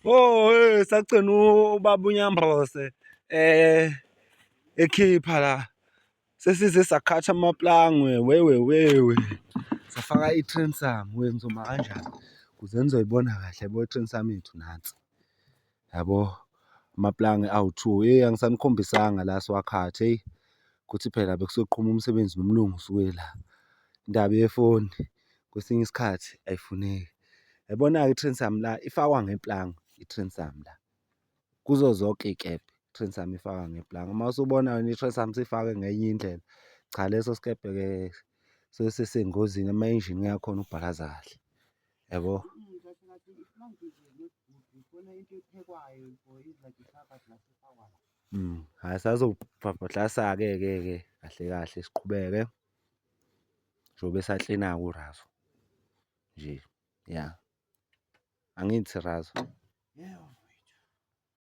Oh, sagcina ubaba uNyambrose ekhipha la. Sesize sakhatha amaplangwe wewe. Safaka i-transom wenza uma kanjani ukuze nizoyibona kahle yabo i-transom yethu nansi. Yabo amaplange awu-2 angisanikhombisanga la siwakhathe ukuthi phela bekusoqhuma umsebenzi nomlungu usuke la. Indaba yefoni kwesinye isikhathi ayifuneki. Yabona-ke i-transom la ifakwa ngeplanga i-transom la. Kuzo zonke iy'kebhe i-transom ifakwa ngeplanga. Uma usubona wena i-transom siyifake ngenye indlela, cha leso sikebhe-ke sesengozini ama-engine yakhona ukubhalaza kahle, yabo. Hhayi sazobhabhadlasa-ke kahle kahle siqhubeke njengoba esaklina-ke uRazo nje, ya. Angithi Razo?